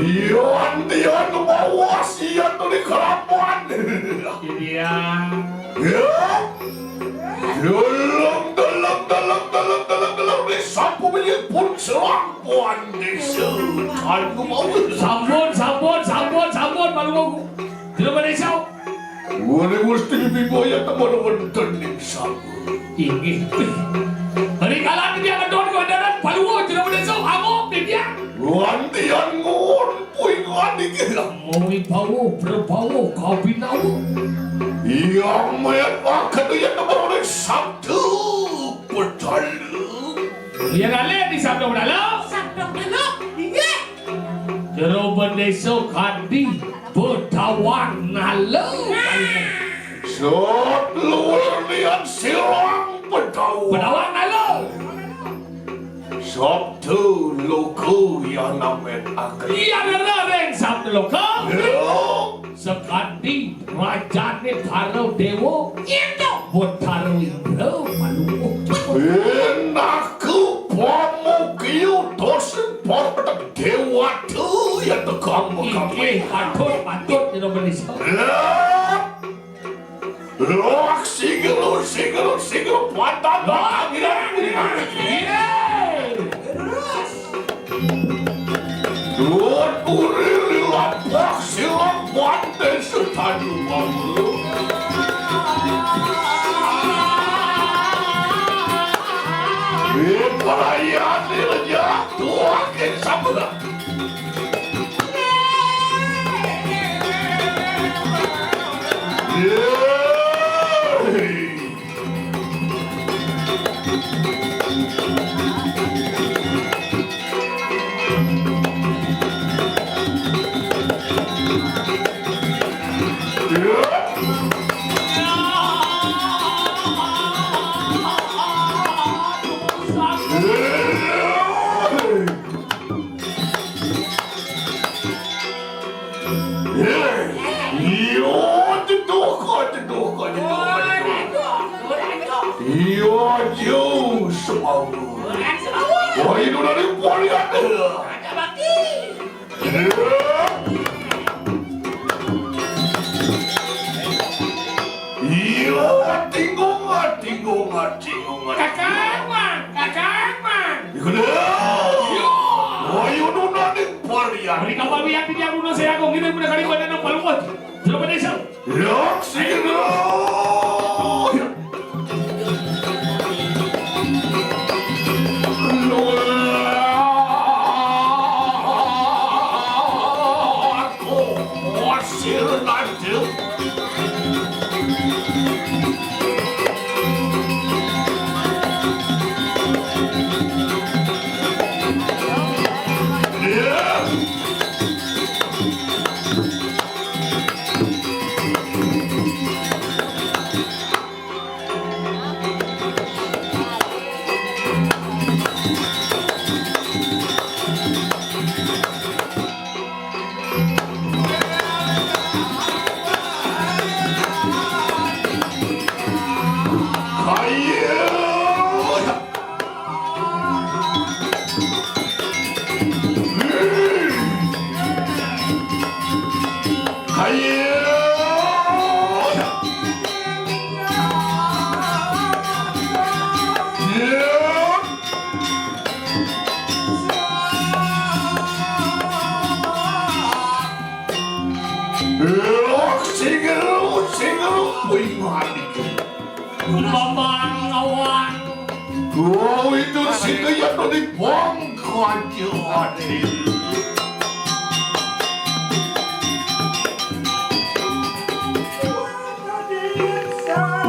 Iyan bawa siyan dari kerapuan. Iya. Dalam desa pemilik pun selampuan desa. Aku mau Sambon malu tidak beresau. Wani mesti biboya teman-teman tening sambut. Ini. Hari kalah dia ngedon ke darat palu tidak beresau. Amok dia. Wantian ngon puy ngani kita. Mau berbau kau binau. Yang mayat makan dia teman-teman Sabtu berdalu. Yang alih di sabda berdalu. Iya. Jero beresau kandi bertawan nalu. Sot luar lihat silang Bertawan nalu. Sabtu loko yang namen akan. Iya benar sabda lokal. Yo. Sekandi rajane Taro Dewo itu buat Taro Ibro malu. Enaku pamukio dosen porta dewa tu yang kamu. Ini patut tidak berisau. Loak sigelo patah bang. Luar kuriri lapak silang pandai setadu malu. Perayaan aja tua ke sabda. Wah, itu dari polian. Iya, tinggungan. Kakak. Wah, itu dari polian. Beri kapal biar tidak bunuh saya kau kita punya kali pada nama paluan. Sudah beresau. Ya, sigelo. Mamang awan. Kau itu sih yang dari bangkot hati.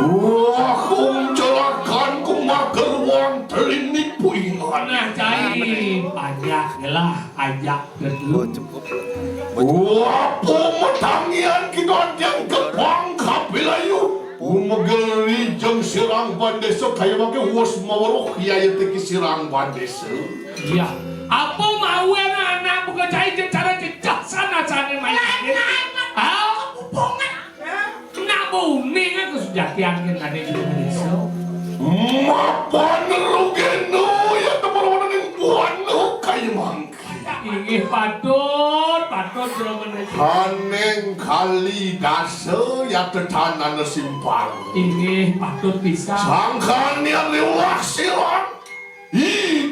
Wah, kumcelakan kumaker wang telinik puingan. Nah, cai banyak lah ajak dulu. Wah, pemetangian kita yang kebang kapilayu. Umagari jang sirang bandeso kaya make was mawarok ya teki sirang bandeso. Iya. Apa mau anak bukan cai cara cecak sana sana main. Ah, hubungan. Nak buning aku sudah kiangin tadi di Indonesia. Mapan rugeno ya teman-teman yang buano. Inggih patut jero menika. Haneng kali dase ya tetanana simpang. Inggih patut bisa. Sangkanya lewat silang.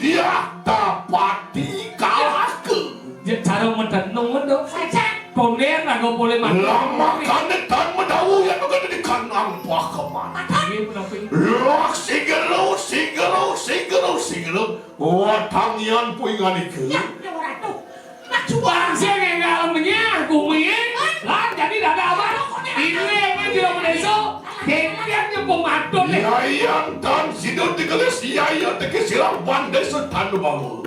Dia tapati kalahke. Cara mendenung saja. Poner lagu boleh mati. Lama kanetan medawu yang bukan di kanang buah kemana. Inggih menapa? Lok sigero. Watangian puingan iku. Barang saya ngalaminya kumain. Lah jadi dada apa? Ini yang jero meneso. Ketiannya pematun nih. Yayan tan sidot dikelis yayan teke silang bandai setan bangun.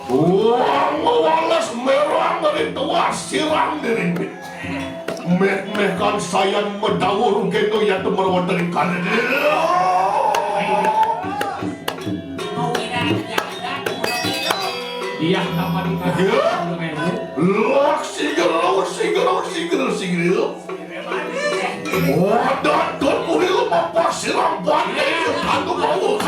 Wang walas merang dari tua sirang dari meh-mehkan sayang medawur keno ya temerwan dari kanan. Iya, apa dikasih? Lok sigero. Wadah dan muril apa sirang bandai setan bangun.